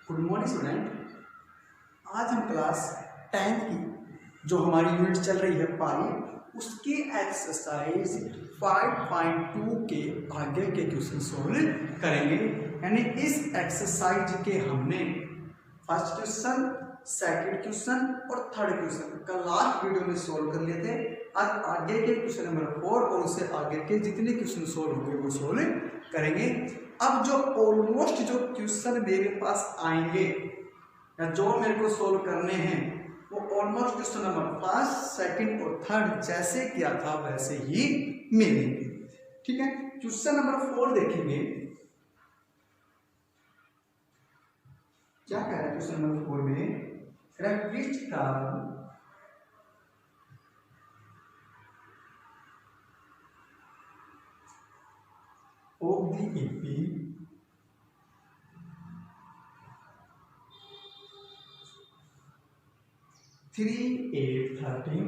Good morning student. आज हम class 10th की जो हमारी यूनिट चल रही है पाई, उसकी एक्सरसाइज 5.2 के आगे के क्वेश्चन सोल्व करेंगे। यानी इस एक्सरसाइज के हमने फर्स्ट क्वेश्चन, सेकंड क्वेश्चन और थर्ड क्वेश्चन का लास्ट वीडियो में सोल्व कर लिए थे। आज आगे के क्वेश्चन नंबर 4 और उससे आगे के जितने क्वेश्चन सोल्व होंगे वो सोल्व करेंगे। अब जो ऑलमोस्ट जो क्वेश्चन मेरे पास आएंगे या जो मेरे को सोल्व करने हैं वो ऑलमोस्ट क्वेश्चन नंबर 5, सेकंड और थर्ड जैसे किया था वैसे ही मिलेंगे। ठीक है, क्वेश्चन नंबर 4 देखेंगे क्या कह रहा है। क्वेश्चन नंबर 4 में which term of the AP 3, 8, 13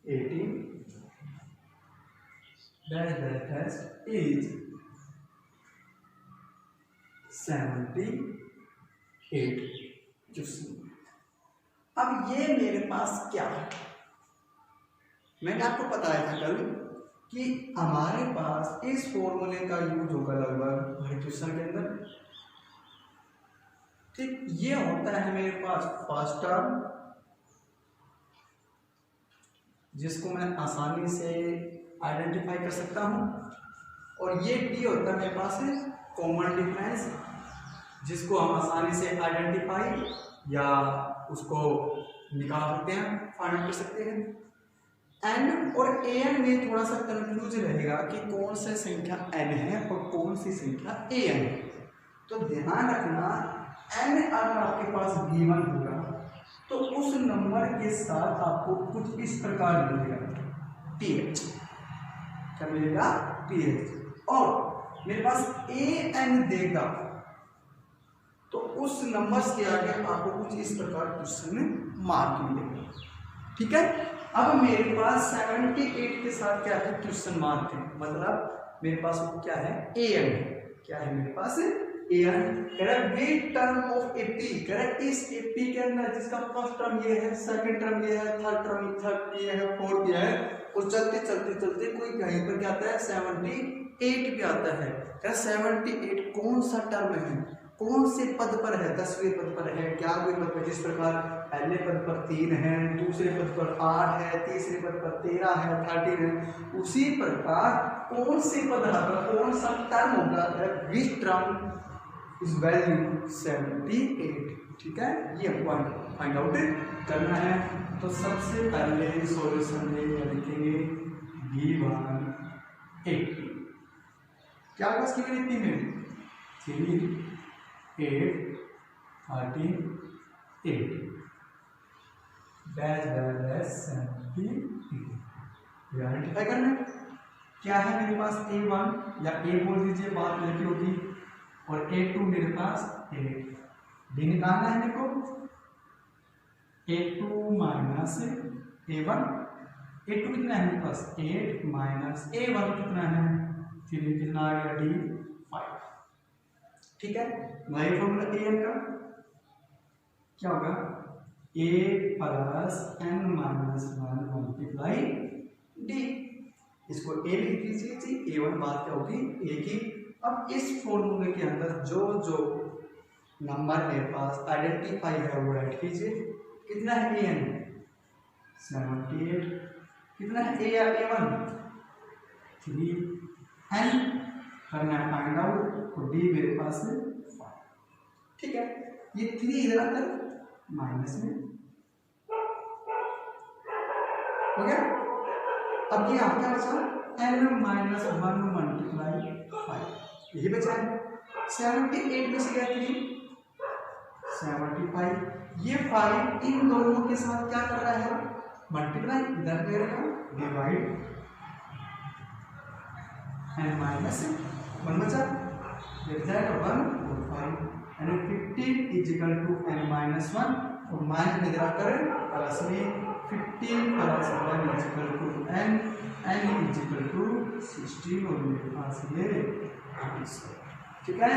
18 dash is 78। अब ये मेरे पास क्या है, मैंने आपको बताया था कल कि हमारे पास इस फॉर्मूले का यूज होगा लगभग हर क्वेश्चन के अंदर। ठीक, ये होता है मेरे पास फर्स्ट टर्म जिसको मैं आसानी से आइडेंटिफाई कर सकता हूं, और ये डी होता है मेरे पास कॉमन डिफरेंस जिसको हम आसानी से आइडेंटिफाई या उसको निकाल सकते हैं, फाइंड आउट कर सकते हैं। एन और ए एन में थोड़ा सा कंफ्यूज रहेगा कि कौन सी संख्या एन है और कौन सी संख्या ए एन है। तो ध्यान रखना, एन अगर आपके पास गिवन होगा तो उस नंबर के साथ आपको कुछ इस प्रकार मिलेगा टीएच। क्या मिलेगा? टीएच। और मेरे पास ए एन देगा तो उस नंबर्स के आगे आपको कुछ इस प्रकार क्वेश्चन मार्क मिलेगा। ठीक है, अब मेरे पास 78 के साथ क्या है? क्वेश्चन मार्क है, मतलब मेरे पास वो क्या है? ए एन है। क्या है मेरे पास? A N. Correct, which term of AP, correct इस एपी के अंदर जिसका फर्स्ट टर्म ये है, सेकंड टर्म ये है, थर्ड ये है, फोर्थ ये है, और चलते चलते चलते कोई कहीं पर क्या आता है? 78 पे आता है। 78 कौन सा टर्म है, कौन से पद पर है? 10वें पद पर है, 11वें पद पर। जिस प्रकार पहले पद पर 3 है, दूसरे पद पर 8 है, तीसरे पद पर 13 है, 13 है, उसी प्रकार कौन से पद पर कौन सा टर्म होगा? Which term is value 78। ठीक है, ये पॉइंट फाइंड आउट करना है। तो सबसे पहले सॉल्यूशन में लिखेंगे V1 80। क्या होगा इसकी वैल्यू में? 3, 8, 13, 8 डैश 78। आइडेंटिफाई करना है। क्या है मेरे पास? A1 या A बोल दीजिए, बात लगी होगी, और A2 मेरे पास 8। डी निकालना है मेरे को। A2 minus A1। A2 कितना है मेरे पास? 8 माइनस A1 कितना है? 3। कितना आ गया? D 5। ठीक है, वही फॉर्मूला ए एन का क्या होगा? A plus N minus 1 multiply D. इसको ए लिख लीजिए जी, A1 बात क्या होगी? ए की। अब इस फॉर्मूले के अंदर जो जो नंबर मेरे पास आइडेंटिफाई है वो राइट कीजिए। कितना है ए एन? 78। कितना है ए या A1? 3। एन करना है फाइंड आउट, तो डी मेरे पास है 5। ठीक है, ये 3 इधर आता है माइनस में हो गया। अब ये आपका बचा n माइनस 1 मल्टीप्लाई 5, यही बचा है। 78 में से क्या 3 75। ये 5 इन दोनों के साथ क्या कर रहा है? मल्टीप्लाई। इधर दे रहा है डिवाइड, n माइनस 1 बचा, ये जाएगा 1 और 5, यानी 15 is equal to n minus 1, और माइनस में जाकर प्लस में 15 plus 1 is equal to n, n is equal to 16 और मेरे पास ये 24। ठीक है,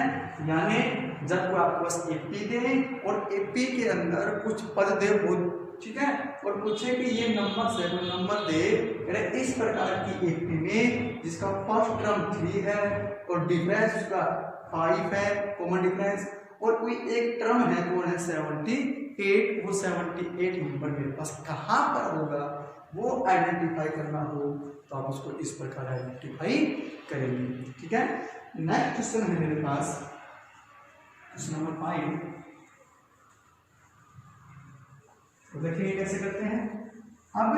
यानी जब वो आपको बस एपी दे और एपी के अंदर कुछ पद दे वो, ठीक है, और पूछे कि ये नंबर से कोई नंबर दे इस प्रकार की एपी में जिसका फर्स्ट टर्म 3 है और डिफरेंस उसका 5 है, कॉमन डिफरेंस, और कोई एक टर्म है कौन है 78, वो 78 नंबर मेरे पास कहाँ पर होगा वो आइडेंटिफाई करना हो तो आप उसको इस प्रकार आइडेंटिफाई करेंगे। ठीक है, नेक्स्ट क्वेश्चन है मेरे पास क्वेश्चन नंबर 5। तो देखिए कैसे करते हैं। अब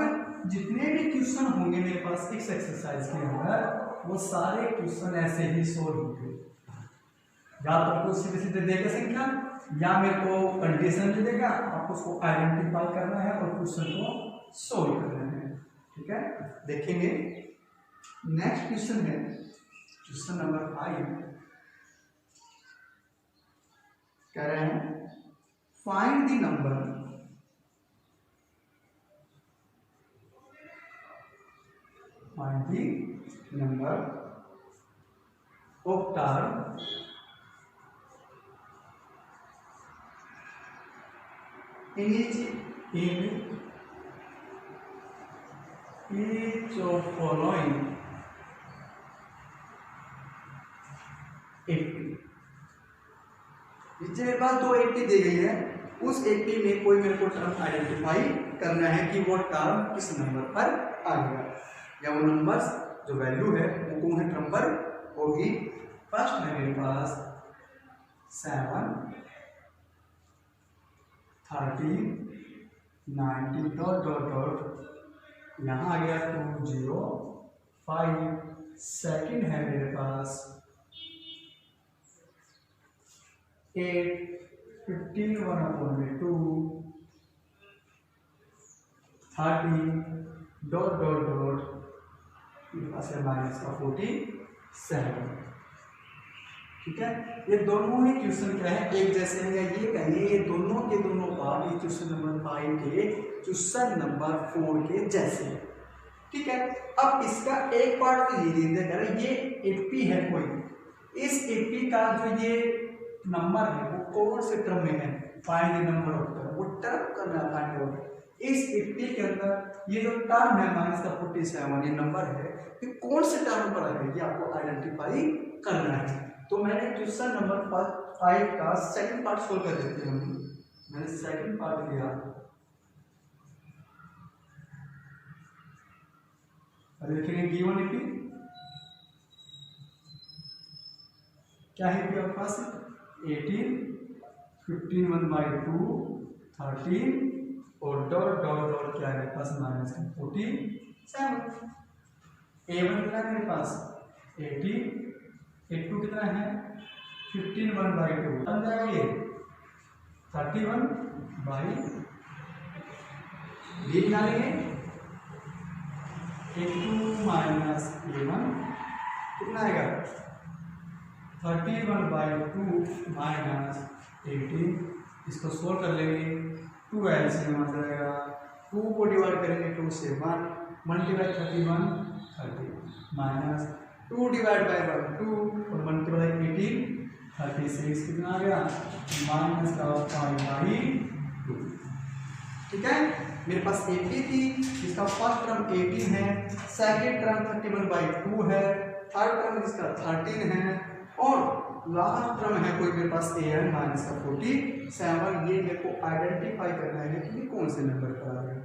जितने भी क्वेश्चन होंगे मेरे पास इस एक्सरसाइज के अंदर वो सारे क्वेश्चन ऐसे ही सोल्व होंगे। या तो आपको सीधे सीधे देगा संख्या या मेरे को कंडीशन दे देगा, आपको उसको आइडेंटिफाई करना है और क्वेश्चन को सोल्व करना है। ठीक है, देखेंगे नेक्स्ट क्वेश्चन है क्वेश्चन नंबर 5। कह रहे हैं find the number of term in each of following 80। मेरे पास दो 80 दी गई है, उस 80 में कोई मेरे को टर्म आइडेंटिफाई करना है कि वो टर्म किस नंबर पर आएगा या वो नंबर्स जो वैल्यू है वो कौन है टर्म पर होगी। फर्स्ट है मेरे पास 7, 13, 90 डॉट डॉट डॉट, यहाँ आ गया 2, 5। सेकंड है मेरे पास 8, 15, 1/2, 30 डॉट डॉट डॉट, मेरे पास है माइनस का 47। ठीक है, ये दोनों ही क्वेश्चन क्या है एक जैसे हैं, ये कहिए ये दोनों के दोनों पार्ट ये क्वेश्चन नंबर 5 के क्वेश्चन नंबर 4 के जैसे हैं। ठीक है, अब इसका एक पार्ट तो ये दे ये एपी है कोई, इस एपी का जो ये नंबर है वो कौन से टर्म में है, find the number of term, वो टर्म करना है फाइंड आउट। इस एपी के अंदर ये जो टर्म है माइनस का 47 ये नंबर है, ये कौन से टर्म पर है ये आपको आइडेंटिफाई करना है। तो मैंने क्वेश्चन नंबर 5 का सेकंड पार्ट सोल्व कर देते हैं। मैंने सेकंड पार्ट लिया, देखेंगे गिवन एपी क्या है आपके पास 18, 15 1/2, 13 और डॉट डॉट डॉट क्या है मेरे पास माइनस का 47। A1 कितना है मेरे पास 80, A2 कितना है 15 1/2, बन जाएगा ये 31/, ये निकालेंगे A2 माइनस A1 कितना आएगा 31/2 माइनस 18। इसको सोल्व कर लेंगे, 2 एलसीएम आ जाएगा, 2 को डिवाइड करेंगे 2 से 1, मल्टीप्लाई 31 30 माइनस 2 डिवाइड बाय 2 और मल्टीप्लाई 18 36 कितना आ गया माइनस का 5/2। ठीक है, मेरे पास 80 थी, इसका फर्स्ट टर्म 18 है, सेकेंड टर्म 31/2 है, थर्ड टर्म इसका 13 है और लास्ट टर्म है कोई मेरे पास an माइनस का 47। ये मेरे को आइडेंटिफाई करना है कि ये कौन से नंबर पर आ गया।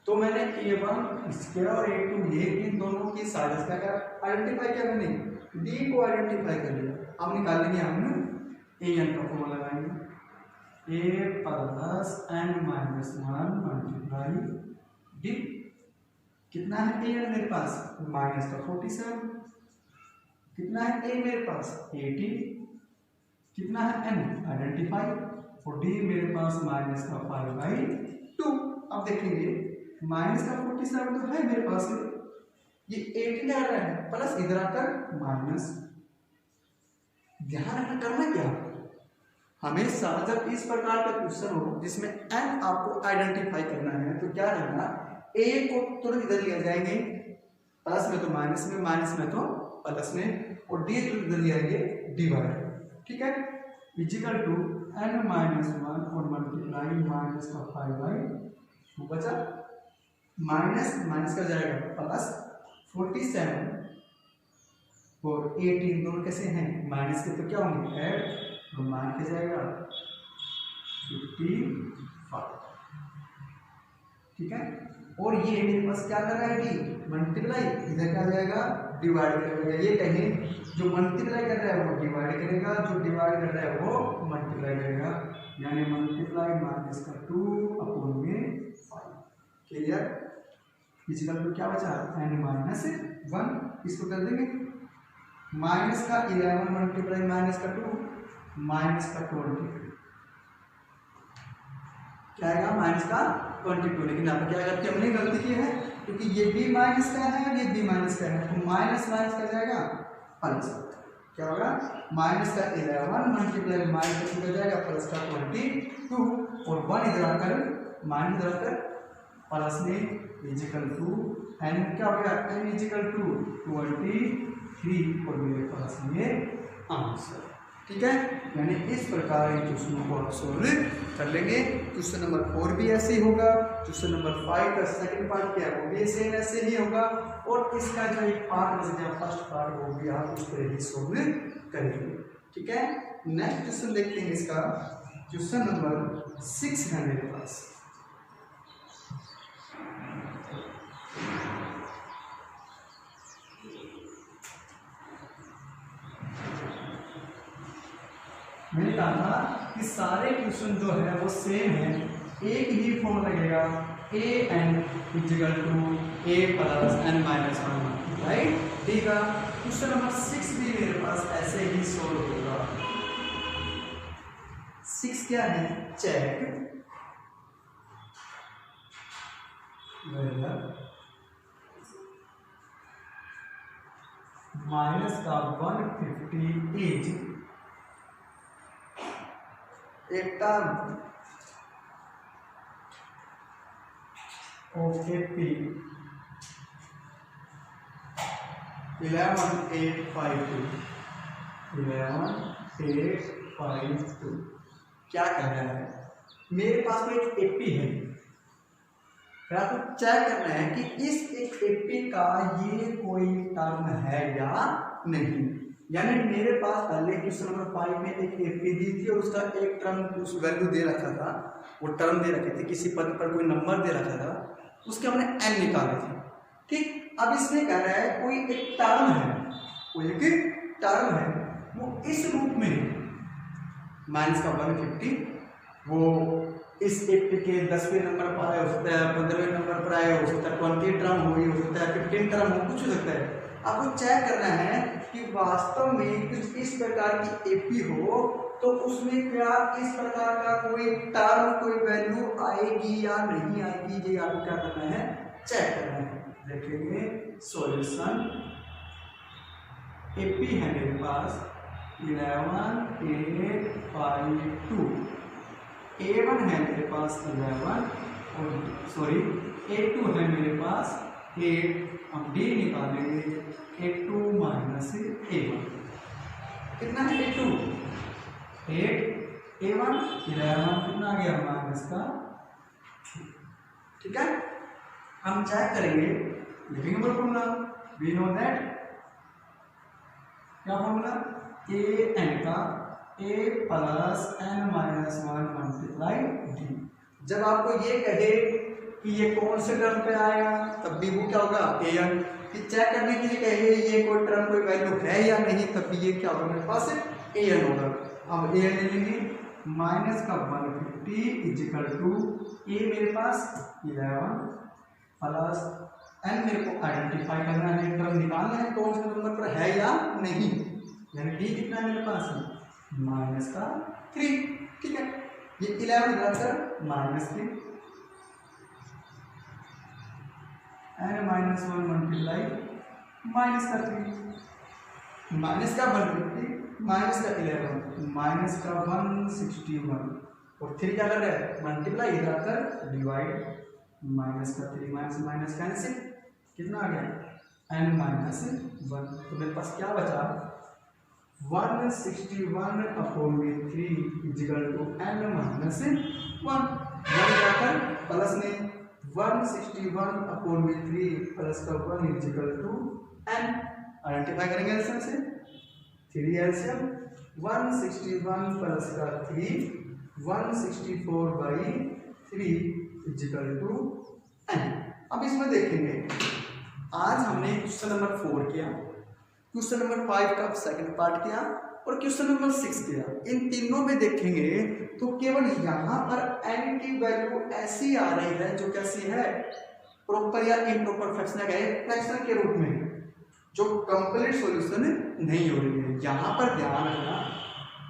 तो मैंने A1 इसके और A2 ये इन दोनों की साइड्स का क्या आइडेंटिफाई किया, मैंने D को आइडेंटिफाई कर लिया। अब निकालेंगे हम an का फॉर्मूला लगाएंगे a plus n minus 1 multiply d। कितना है an मेरे पास माइनस का 47, कितना है a मेरे पास 80, कितना है n आइडेंटिफाई और d मेरे पास माइनस का 5/2। अब देखेंगे माइनस का 47 तो है मेरे पास, ये 18 आ रहा है प्लस इधर आकर माइनस। ध्यान रखना करना क्या हमेशा जब इस प्रकार का क्वेश्चन हो जिसमें n आपको आइडेंटिफाई करना है तो क्या करना, a को तुरंत इधर लिया जाएंगे प्लस में तो माइनस में, माइनस में तो प्लस में, और डी इधर ले आएंगे डिवाइड, ठीक है, इजिकल टू n-1 और मल्टीप्लाई माइनस का 5/2 बचा, माइनस माइनस का जाएगा प्लस 47 और 18 दोनों कैसे हैं माइनस के, तो क्या होंगे ऐड, तो मान के जाएगा 55, ठीक है। और ये मेरे पास क्या कर रहा है डी मल्टीप्लाई, इधर क्या जाएगा डिवाइड करेगा, ये कहें जो मल्टीप्लाई कर रहा है वो डिवाइड करेगा, जो डिवाइड कर रहा है वो मल्टीप्लाई करेगा, यानी मल्टीप्लाई माइनस का 2 अपॉन में 5, क्लियर। इजिकल टू क्या बचा n-1, इसको कर देंगे माइनस का 11 मल्टीप्लाई माइनस का 2 माइनस का 22, क्या आएगा माइनस का 22, लेकिन यहाँ पर क्या करते हमने गलती की है, क्योंकि ये भी माइनस का है और ये भी माइनस का है, तो माइनस माइनस का जाएगा प्लस, क्या होगा माइनस का 11 मल्टीप्लाई माइनस का जाएगा प्लस का 22, और 1 इधर आकर माइनस इधर आकर प्लस में इजिकल टू n, क्या हो गया n इजिकल टू 23, और मेरे पास ये आंसर, ठीक है। यानी इस प्रकार इन क्वेश्चनों को आप सोल्व कर लेंगे। क्वेश्चन नंबर 4 भी ऐसे ही होगा, क्वेश्चन नंबर 5 का सेकंड पार्ट क्या है वो भी सेम ऐसे ही होगा, और इसका जो एक पार्ट बच गया फर्स्ट पार्ट वो भी आप उस तरह ही सोल्व करेंगे, ठीक है। नेक्स्ट क्वेश्चन देखते हैं इसका, क्वेश्चन नंबर 6 है मेरे पास। मैंने कहा था कि सारे क्वेश्चन जो है वो सेम है, एक ही फॉर्म लगेगा an equal to a plus n-1, right, ठीक है। क्वेश्चन नंबर 6 भी मेरे पास ऐसे ही सोल्व होगा। 6 क्या है, चेक माइनस का 150 इज एक टर्म ऑफ AP 11852, 11852 क्या कह रहा है, मेरे पास में एक AP है, फिर आपको चेक करना है कि इस एक AP का ये कोई टर्म है या नहीं। यानी मेरे पास पहले क्वेश्चन नंबर 5 में एक AP दी थी और उसका एक टर्म उस वैल्यू दे रखा था, वो टर्म दे रखे थे, किसी पद पर कोई नंबर दे रखा था, उसके हमने n निकाले थे, ठीक। अब इसमें कह रहा है कोई एक टर्म है, कोई एक टर्म है, वो इस रूप में माइनस का 150, वो इस AP के 10वें नंबर पर आया हो सकता है, 15वें नंबर पर आया हो सकता है, 20 टर्म हो सकता है, 15 टर्म हो, कुछ हो सकता है। आपको चेक करना है कि वास्तव में कुछ इस प्रकार की AP हो तो उसमें क्या इस प्रकार का कोई टर्म कोई वैल्यू आएगी या नहीं आएगी, ये आपको क्या करना है चेक करना है। देखेंगे सॉल्यूशन, AP है मेरे पास 11852, A1 है मेरे पास 11 और सॉरी A2 है मेरे पास 8, हम D निकालेंगे A2 माइनस A1, कितना है A2 8, A1 11, कितना आ गया माइनस का, ठीक है। हम चेक करेंगे, लिखेंगे फॉर्मूला, वी नो दैट, क्या फॉर्मूला an का a plus n-1 multiply d। जब आपको ये कहे कि ये कौन से टर्म पे आएगा तब भी वो क्या होगा an, कि चेक करने के लिए कहे ये कोई टर्म कोई वैल्यू है या नहीं तब भी ये क्या होगा मेरे पास an होगा। अब an ले लेंगे माइनस का 150 इजिकल टू a मेरे पास 11 प्लस n मेरे को आइडेंटिफाई करना है, टर्म निकालना है कौन से नंबर पर है या नहीं, यानी d कितना है मेरे पास माइनस का 3, ठीक है। ये 11 इधर माइनस 3 n-1 मल्टीप्लाई माइनस का 3 माइनस का 150 माइनस का 11 माइनस का 161 और 3 क्या कर रहा है मल्टीप्लाई, इधर आकर डिवाइड, माइनस का 3 माइनस माइनस कैंसिल, कितना आ गया n माइनस 1। तो मेरे पास क्या बचा 161/3 इजिकल टू n माइनस 1 जाकर प्लस में 161/3 प्लस का 1 इजिकल टू n आइडेंटिफाई करेंगे एलसीएम से 3 एलसीएम 161 प्लस का 3 164/3 इजिकल टू n। अब इसमें देखेंगे आज हमने क्वेश्चन नंबर 4 किया, क्वेश्चन नंबर 5 का सेकंड पार्ट किया और क्वेश्चन नंबर 6 किया। इन तीनों में देखेंगे तो केवल यहाँ पर n की वैल्यू ऐसी आ रही है जो कैसी है प्रॉपर या इम्प्रॉपर फ्रैक्शन के रूप में, जो कंप्लीट सॉल्यूशन नहीं हो रही है। यहाँ पर ध्यान रखना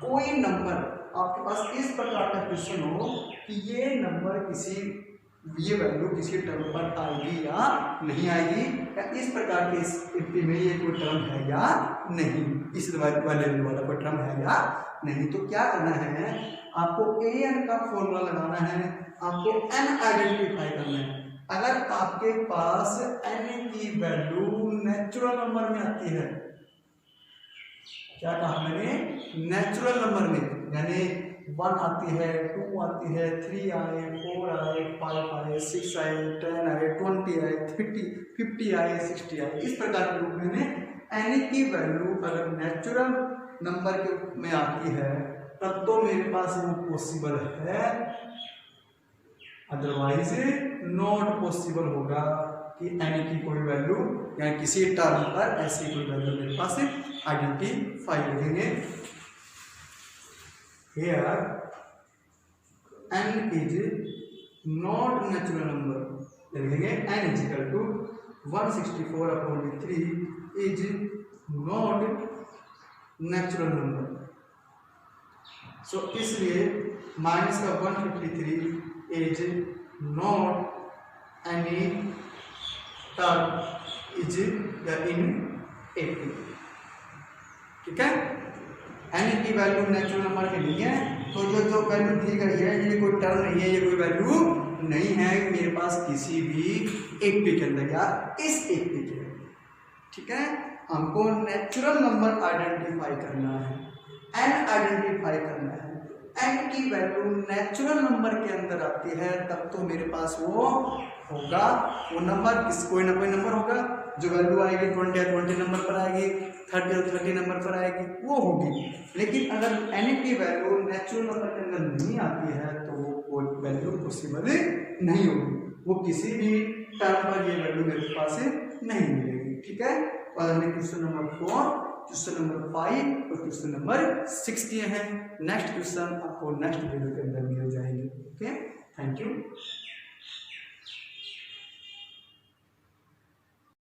कोई नंबर आपके पास इस प्रकार का क्वेश्चन हो कि ये नंबर ये वैल्यू किसी टर्म पर आएगी या नहीं आएगी, या इस प्रकार के स्थिति में ये कोई टर्म है या नहीं, इस वाले वाला कोई टर्म है या नहीं। तो क्या करना है आपको an का फॉर्मूला लगाना है, आपको n आइडेंटिफाई करना है। अगर आपके पास n की वैल्यू नेचुरल नंबर में आती है, क्या कहा मैंने नेचुरल नंबर में, यानी 1 आती है 2 आती है 3 आए 4 आए 5 आए 6 आए 10 आए 20 आए 30 50 आए 60 आए, इस प्रकार के रूप में n की वैल्यू अगर नेचुरल नंबर के रूप में आती है तब तो मेरे पास वो पॉसिबल है, अदरवाइज नॉट पॉसिबल होगा कि n की कोई वैल्यू या किसी टर्म पर ऐसी कोई वैल्यू मेरे पास आइडेंटिफाई करेंगे। Here n is not natural number, लिखेंगे n is equal to 164/3 is not natural number। so इसलिए माइनस का 153 is not any term is in 80। ठीक है, n की वैल्यू नेचुरल नंबर के नहीं है, तो जो वैल्यू दी गई है ये कोई टर्म नहीं है, ये कोई वैल्यू नहीं है मेरे पास किसी भी एपी के अंदर या इस एपी के। ठीक है, हमको नेचुरल नंबर आइडेंटिफाई करना है, n आइडेंटिफाई करना है। n की वैल्यू नेचुरल नंबर के अंदर आती है तब तो मेरे पास वो होगा, वो नंबर कोई ना कोई नंबर होगा, जो वैल्यू आएगी 20 या 20 नंबर पर आएगी, 30 या 30 नंबर पर आएगी, वो होगी। लेकिन अगर n की वैल्यू नेचुरल नंबर के अंदर नहीं आती है तो वो वैल्यू पॉसिबल नहीं होगी, वो किसी भी टर्म पर ये वैल्यू मेरे पास नहीं मिलेगी। ठीक है, और हमने क्वेश्चन नंबर 4, क्वेश्चन नंबर 5 और क्वेश्चन नंबर 6 किए हैं। नेक्स्ट क्वेश्चन आपको नेक्स्ट वीडियो के अंदर मिल जाएंगे। Okay, thank you.